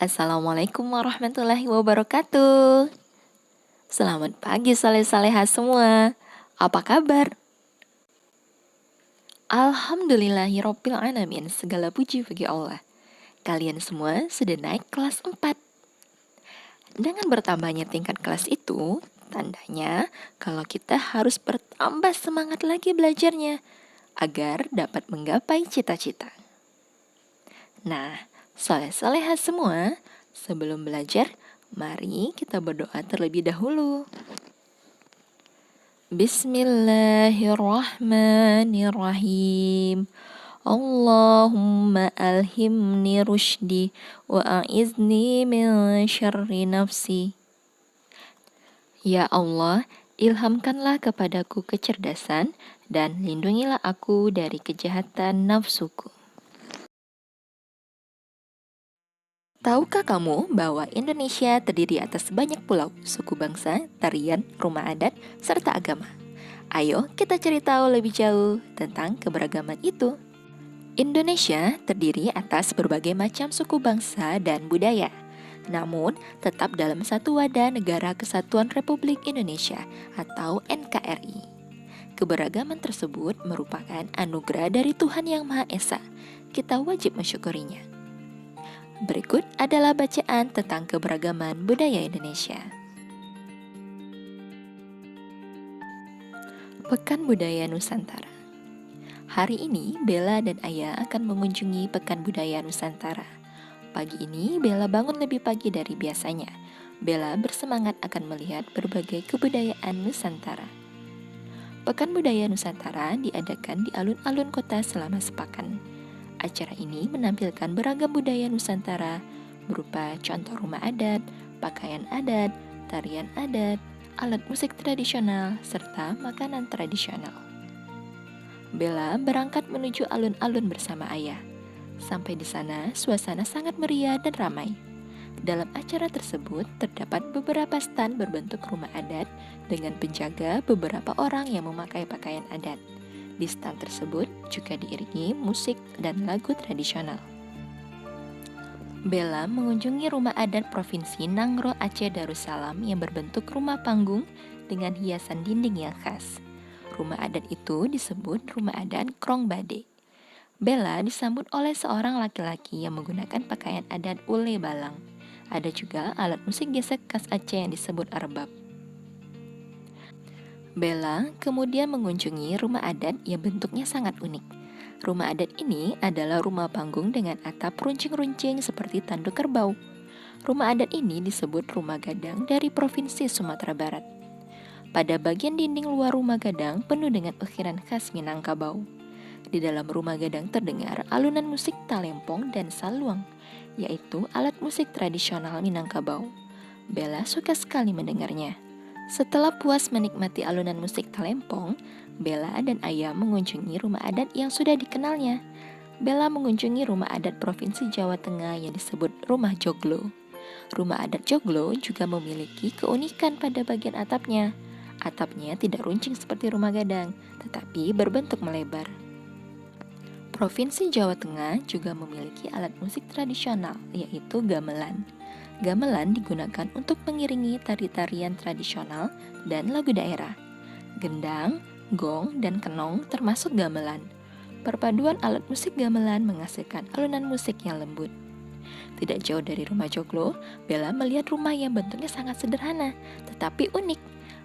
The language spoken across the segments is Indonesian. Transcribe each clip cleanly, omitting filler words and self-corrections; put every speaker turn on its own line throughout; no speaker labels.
Assalamualaikum warahmatullahi wabarakatuh. Selamat pagi saleh-saleha semua. Apa kabar? Alhamdulillahirabbil alamin. Segala puji bagi Allah. Kalian semua sudah naik kelas 4. Dengan bertambahnya tingkat kelas itu, tandanya kalau kita harus bertambah semangat lagi belajarnya agar dapat menggapai cita-cita. Nah, saleh-saleha semua, sebelum belajar, mari kita berdoa terlebih dahulu. Bismillahirrahmanirrahim. Allahumma alhimni rushdi wa a'izni min syarri nafsi. Ya Allah, ilhamkanlah kepadaku kecerdasan dan lindungilah aku dari kejahatan nafsuku. Tahukah kamu bahwa Indonesia terdiri atas banyak pulau, suku bangsa, tarian, rumah adat, serta agama? Ayo kita cari tahu lebih jauh tentang keberagaman itu. Indonesia terdiri atas berbagai macam suku bangsa dan budaya, namun tetap dalam satu wadah Negara Kesatuan Republik Indonesia atau NKRI. Keberagaman tersebut merupakan anugerah dari Tuhan Yang Maha Esa. Kita wajib mensyukurinya. Berikut adalah bacaan tentang keberagaman budaya Indonesia. Pekan Budaya Nusantara. Hari ini Bella dan Ayah akan mengunjungi Pekan Budaya Nusantara. Pagi ini Bella bangun lebih pagi dari biasanya. Bella bersemangat akan melihat berbagai kebudayaan Nusantara. Pekan Budaya Nusantara diadakan di alun-alun kota selama sepekan. Acara ini menampilkan beragam budaya Nusantara berupa contoh rumah adat, pakaian adat, tarian adat, alat musik tradisional, serta makanan tradisional. Bella berangkat menuju alun-alun bersama ayah. Sampai di sana, suasana sangat meriah dan ramai. Dalam acara tersebut, terdapat beberapa stan berbentuk rumah adat dengan penjaga beberapa orang yang memakai pakaian adat. Di stan tersebut juga diiringi musik dan lagu tradisional. Bella mengunjungi rumah adat Provinsi Nangro Aceh Darussalam yang berbentuk rumah panggung dengan hiasan dinding yang khas. Rumah adat itu disebut Rumah Adat Krong Bade. Bella disambut oleh seorang laki-laki yang menggunakan pakaian adat ule balang. Ada juga alat musik gesek khas Aceh yang disebut arbab. Bella kemudian mengunjungi rumah adat yang bentuknya sangat unik. Rumah adat ini adalah rumah panggung dengan atap runcing-runcing seperti tanduk kerbau. Rumah adat ini disebut rumah gadang dari Provinsi Sumatera Barat. Pada bagian dinding luar rumah gadang penuh dengan ukiran khas Minangkabau. Di dalam rumah gadang terdengar alunan musik talempong dan saluang, yaitu alat musik tradisional Minangkabau. Bella suka sekali mendengarnya. Setelah puas menikmati alunan musik talempong, Bella dan Ayah mengunjungi rumah adat yang sudah dikenalnya. Bella mengunjungi rumah adat Provinsi Jawa Tengah yang disebut Rumah Joglo. Rumah adat Joglo juga memiliki keunikan pada bagian atapnya. Atapnya tidak runcing seperti rumah gadang, tetapi berbentuk melebar. Provinsi Jawa Tengah juga memiliki alat musik tradisional, yaitu gamelan. Gamelan digunakan untuk mengiringi tari-tarian tradisional dan lagu daerah. Gendang, gong, dan kenong termasuk gamelan. Perpaduan alat musik gamelan menghasilkan alunan musik yang lembut. Tidak jauh dari rumah Joglo, Bella melihat rumah yang bentuknya sangat sederhana, tetapi unik.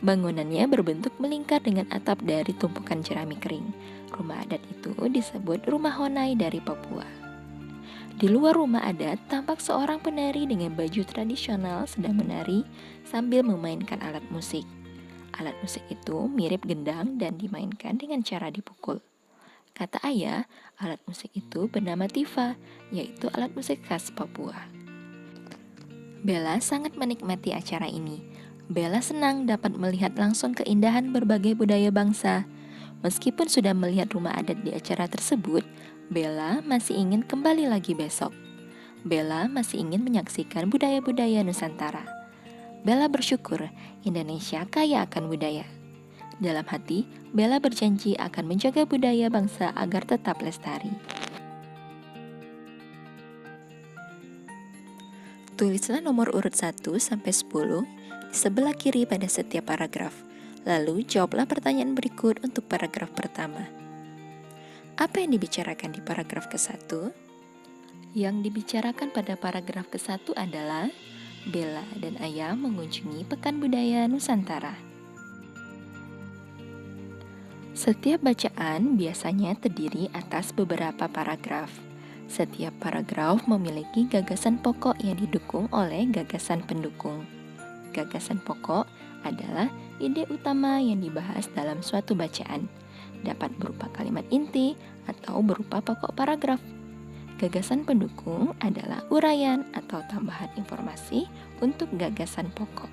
Bangunannya berbentuk melingkar dengan atap dari tumpukan jerami kering. Rumah adat itu disebut Rumah Honai dari Papua. Di luar rumah adat, tampak seorang penari dengan baju tradisional sedang menari sambil memainkan alat musik. Alat musik itu mirip gendang dan dimainkan dengan cara dipukul. Kata ayah, alat musik itu bernama tifa, yaitu alat musik khas Papua. Bella sangat menikmati acara ini. Bella senang dapat melihat langsung keindahan berbagai budaya bangsa. Meskipun sudah melihat rumah adat di acara tersebut, Bella masih ingin kembali lagi besok. Bella masih ingin menyaksikan budaya-budaya Nusantara. Bella bersyukur Indonesia kaya akan budaya. Dalam hati, Bella berjanji akan menjaga budaya bangsa agar tetap lestari. Tulislah nomor urut 1 sampai 10 di sebelah kiri pada setiap paragraf. Lalu jawablah pertanyaan berikut untuk paragraf pertama. Apa yang dibicarakan di paragraf ke-1? Yang dibicarakan pada paragraf ke-1 adalah Bella dan Ayah mengunjungi Pekan Budaya Nusantara. Setiap bacaan biasanya terdiri atas beberapa paragraf. Setiap paragraf memiliki gagasan pokok yang didukung oleh gagasan pendukung. Gagasan pokok adalah ide utama yang dibahas dalam suatu bacaan. Dapat berupa kalimat inti atau berupa pokok paragraf. Gagasan pendukung adalah uraian atau tambahan informasi untuk gagasan pokok.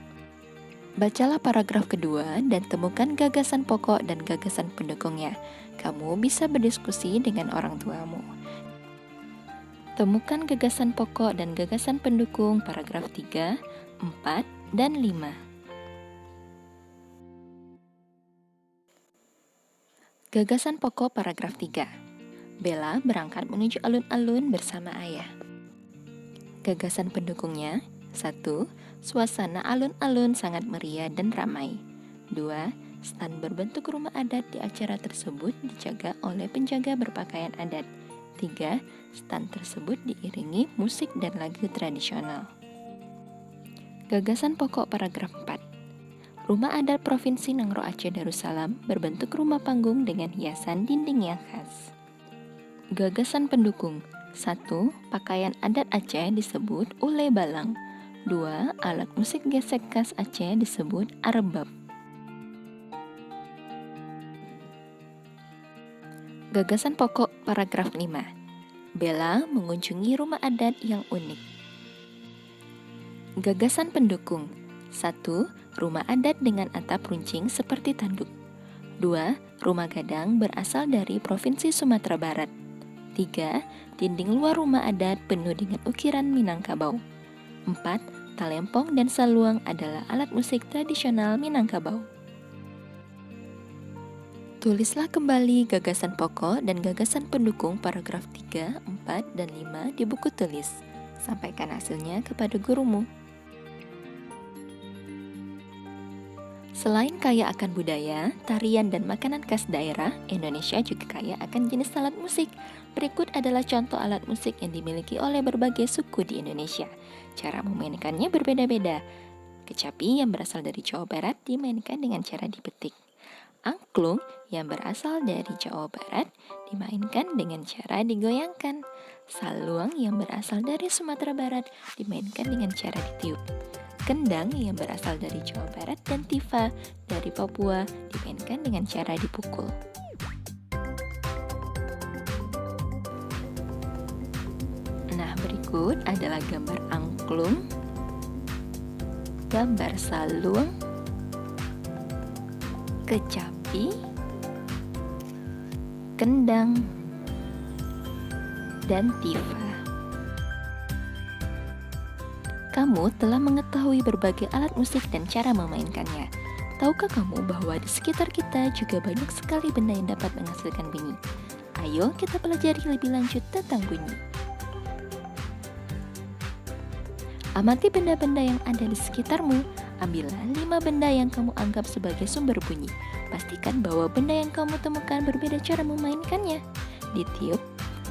Bacalah paragraf kedua dan temukan gagasan pokok dan gagasan pendukungnya. Kamu bisa berdiskusi dengan orang tuamu. Temukan gagasan pokok dan gagasan pendukung paragraf 3, 4, dan 5. Gagasan pokok paragraf 3. Bella berangkat menuju alun-alun bersama ayah. Gagasan pendukungnya: 1. Suasana alun-alun sangat meriah dan ramai. 2. Stan berbentuk rumah adat di acara tersebut dijaga oleh penjaga berpakaian adat. 3. Stan tersebut diiringi musik dan lagu tradisional. Gagasan pokok paragraf 4. Rumah adat Provinsi Nangro Aceh Darussalam berbentuk rumah panggung dengan hiasan dinding yang khas. Gagasan pendukung: 1. Pakaian adat Aceh disebut ule balang. 2. Alat musik gesek khas Aceh disebut arbab. Gagasan pokok paragraf 5. Bella mengunjungi rumah adat yang unik. Gagasan pendukung: 1. Rumah adat dengan atap runcing seperti tanduk. 2. Rumah gadang berasal dari Provinsi Sumatera Barat. 3. Dinding luar rumah adat penuh dengan ukiran Minangkabau. 4. Talempong dan saluang adalah alat musik tradisional Minangkabau. Tulislah kembali gagasan pokok dan gagasan pendukung paragraf 3, 4, dan 5 di buku tulis. Sampaikan hasilnya kepada gurumu. Selain kaya akan budaya, tarian, dan makanan khas daerah, Indonesia juga kaya akan jenis alat musik. Berikut adalah contoh alat musik yang dimiliki oleh berbagai suku di Indonesia. Cara memainkannya berbeda-beda. Kecapi yang berasal dari Jawa Barat dimainkan dengan cara dipetik. Angklung yang berasal dari Jawa Barat dimainkan dengan cara digoyangkan. Saluang yang berasal dari Sumatera Barat dimainkan dengan cara ditiup. Kendang yang berasal dari Jawa Barat dan tifa dari Papua dimainkan dengan cara dipukul. Nah, berikut adalah gambar angklung, gambar saluang, kecapi, kendang, dan tifa. Kamu telah mengetahui berbagai alat musik dan cara memainkannya. Tahukah kamu bahwa di sekitar kita juga banyak sekali benda yang dapat menghasilkan bunyi? Ayo kita pelajari lebih lanjut tentang bunyi. Amati benda-benda yang ada di sekitarmu. Ambillah 5 benda yang kamu anggap sebagai sumber bunyi. Pastikan bahwa benda yang kamu temukan berbeda cara memainkannya. Ditiup,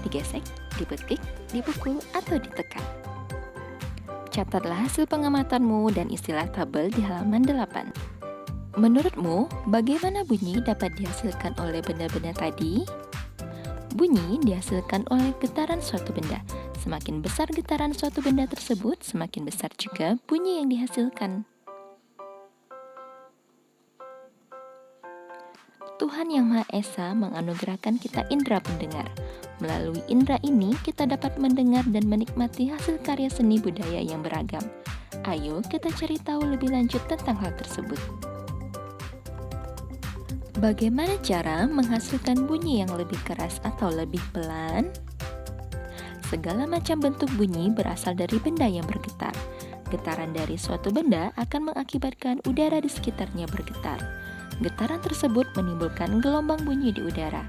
digesek, dipetik, dipukul, atau ditekan. Catatlah hasil pengamatanmu dan istilah tabel di halaman 8. Menurutmu, bagaimana bunyi dapat dihasilkan oleh benda-benda tadi? Bunyi dihasilkan oleh getaran suatu benda. Semakin besar getaran suatu benda tersebut, semakin besar juga bunyi yang dihasilkan. Tuhan Yang Maha Esa menganugerahkan kita indera pendengar. Melalui indera ini, kita dapat mendengar dan menikmati hasil karya seni budaya yang beragam. Ayo kita cari tahu lebih lanjut tentang hal tersebut. Bagaimana cara menghasilkan bunyi yang lebih keras atau lebih pelan? Segala macam bentuk bunyi berasal dari benda yang bergetar. Getaran dari suatu benda akan mengakibatkan udara di sekitarnya bergetar. Getaran tersebut menimbulkan gelombang bunyi di udara.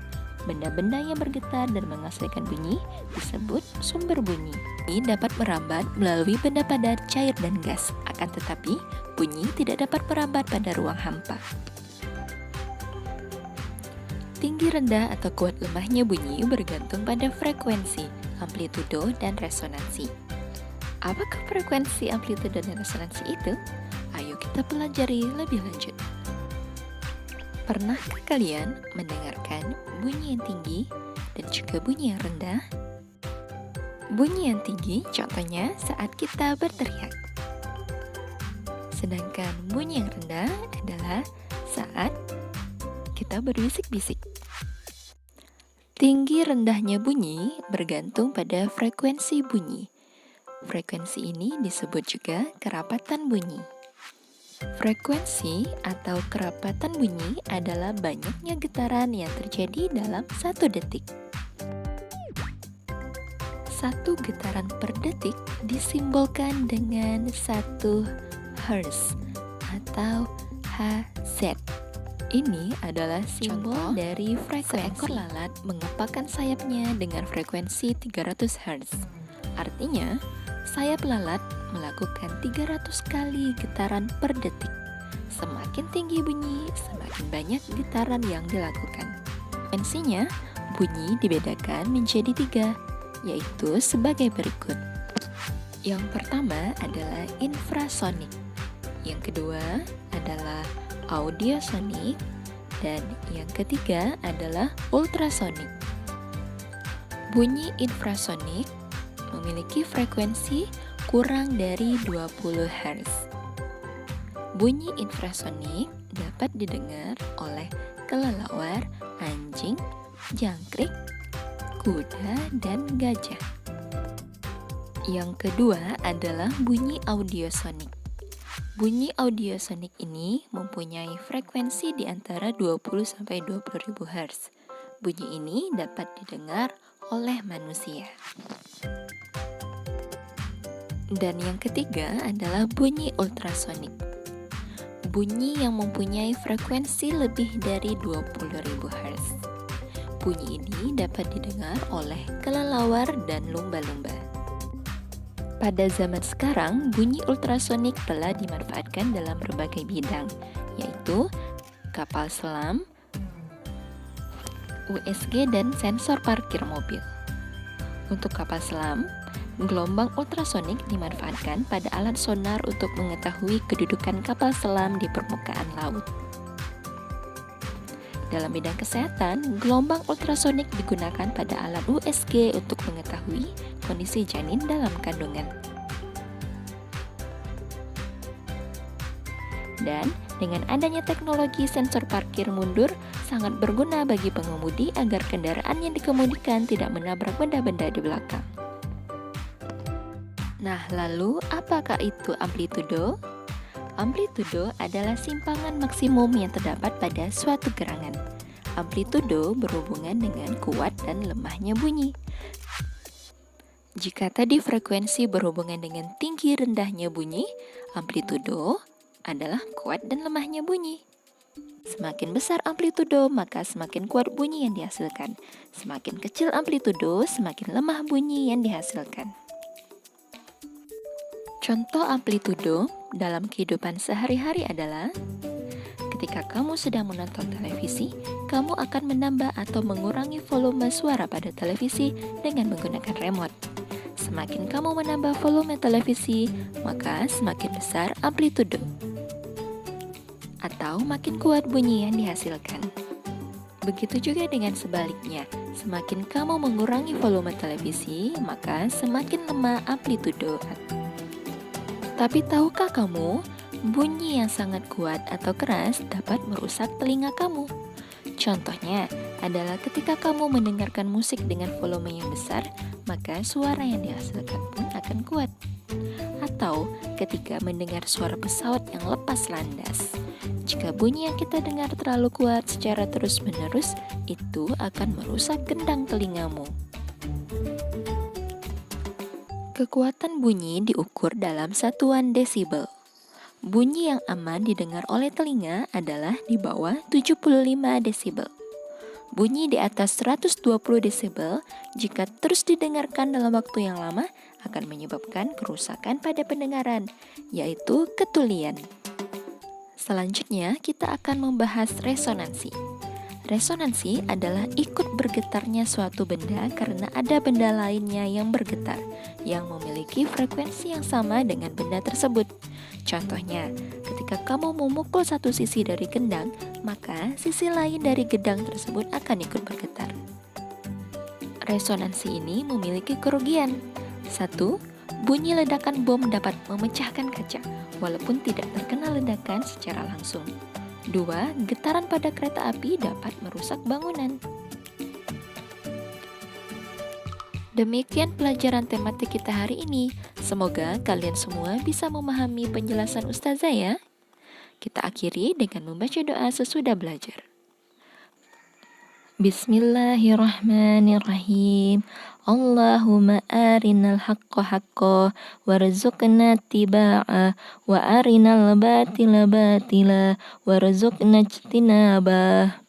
Benda-benda yang bergetar dan menghasilkan bunyi disebut sumber bunyi. Ini dapat merambat melalui benda padat, cair, dan gas. Akan tetapi, bunyi tidak dapat merambat pada ruang hampa. Tinggi rendah atau kuat lemahnya bunyi bergantung pada frekuensi, amplitudo, dan resonansi. Apakah frekuensi, amplitudo, dan resonansi itu? Ayo kita pelajari lebih lanjut. Pernahkah kalian mendengarkan bunyi yang tinggi dan juga bunyi yang rendah? Bunyi yang tinggi contohnya saat kita berteriak. Sedangkan bunyi yang rendah adalah saat kita berbisik-bisik. Tinggi rendahnya bunyi bergantung pada frekuensi bunyi. Frekuensi ini disebut juga kerapatan bunyi. Frekuensi atau kerapatan bunyi adalah banyaknya getaran yang terjadi dalam 1 detik. 1 getaran per detik disimbolkan dengan 1 Hz atau Hz. Ini adalah simbol dari frekuensi. Seekor lalat mengepakkan sayapnya dengan frekuensi 300 Hz. Artinya, sayap lalat melakukan 300 kali getaran per detik. Semakin tinggi bunyi, semakin banyak getaran yang dilakukan. Frekuensinya, bunyi dibedakan menjadi 3, yaitu sebagai berikut. Yang pertama adalah infrasonik. Yang kedua adalah audiosonik. Dan yang ketiga adalah ultrasonik. Bunyi infrasonik memiliki frekuensi kurang dari 20 Hz. Bunyi infrasonik dapat didengar oleh kelelawar, anjing, jangkrik, kuda, dan gajah. Yang kedua adalah bunyi audiosonik. Bunyi audiosonik ini mempunyai frekuensi di antara 20-20.000 Hz. Bunyi ini dapat didengar oleh manusia. Dan yang ketiga adalah bunyi ultrasonik. Bunyi yang mempunyai frekuensi lebih dari 20.000 Hz. Bunyi ini dapat didengar oleh kelelawar dan lumba-lumba. Pada zaman sekarang, bunyi ultrasonik telah dimanfaatkan dalam berbagai bidang, yaitu kapal selam, USG, dan sensor parkir mobil. Untuk kapal selam, gelombang ultrasonik dimanfaatkan pada alat sonar untuk mengetahui kedudukan kapal selam di permukaan laut. Dalam bidang kesehatan, gelombang ultrasonik digunakan pada alat USG untuk mengetahui kondisi janin dalam kandungan. Dan dengan adanya teknologi sensor parkir mundur sangat berguna bagi pengemudi agar kendaraan yang dikemudikan tidak menabrak benda-benda di belakang. Nah, lalu apakah itu amplitudo? Amplitudo adalah simpangan maksimum yang terdapat pada suatu gerangan. Amplitudo berhubungan dengan kuat dan lemahnya bunyi. Jika tadi frekuensi berhubungan dengan tinggi rendahnya bunyi, amplitudo adalah kuat dan lemahnya bunyi. Semakin besar amplitudo, maka semakin kuat bunyi yang dihasilkan. Semakin kecil amplitudo, semakin lemah bunyi yang dihasilkan. Contoh amplitudo dalam kehidupan sehari-hari adalah ketika kamu sedang menonton televisi, kamu akan menambah atau mengurangi volume suara pada televisi dengan menggunakan remote. Semakin kamu menambah volume televisi, maka semakin besar amplitudo atau makin kuat bunyi yang dihasilkan. Begitu juga dengan sebaliknya, semakin kamu mengurangi volume televisi, maka semakin lemah amplitudo. Tapi tahukah kamu, bunyi yang sangat kuat atau keras dapat merusak telinga kamu? Contohnya adalah ketika kamu mendengarkan musik dengan volume yang besar, maka suara yang dihasilkan pun akan kuat. Atau ketika mendengar suara pesawat yang lepas landas. Jika bunyi yang kita dengar terlalu kuat secara terus-menerus, itu akan merusak gendang telingamu. Kekuatan bunyi diukur dalam satuan desibel. Bunyi yang aman didengar oleh telinga adalah di bawah 75 desibel. Bunyi di atas 120 desibel jika terus didengarkan dalam waktu yang lama akan menyebabkan kerusakan pada pendengaran, yaitu ketulian. Selanjutnya, kita akan membahas resonansi. Resonansi adalah ikut bergetarnya suatu benda karena ada benda lainnya yang bergetar, yang memiliki frekuensi yang sama dengan benda tersebut. Contohnya, ketika kamu memukul satu sisi dari gendang, maka sisi lain dari gendang tersebut akan ikut bergetar. Resonansi ini memiliki kerugian. 1. Bunyi ledakan bom dapat memecahkan kaca, walaupun tidak terkena ledakan secara langsung. 2. Getaran pada kereta api dapat merusak bangunan. Demikian pelajaran tematik kita hari ini. Semoga kalian semua bisa memahami penjelasan Ustazah ya. Kita akhiri dengan membaca doa sesudah belajar. Bismillahirrahmanirrahim. Allahumma arinal haqqa haqqa warzuqna tibaa wa arinal batila batila warzuqna ijtinabah.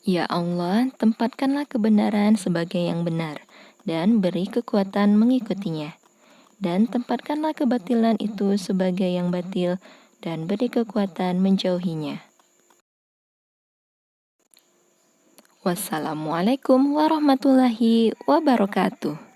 Ya Allah, tempatkanlah kebenaran sebagai yang benar dan beri kekuatan mengikutinya. Dan tempatkanlah kebatilan itu sebagai yang batil dan beri kekuatan menjauhinya. Wassalamualaikum warahmatullahi wabarakatuh.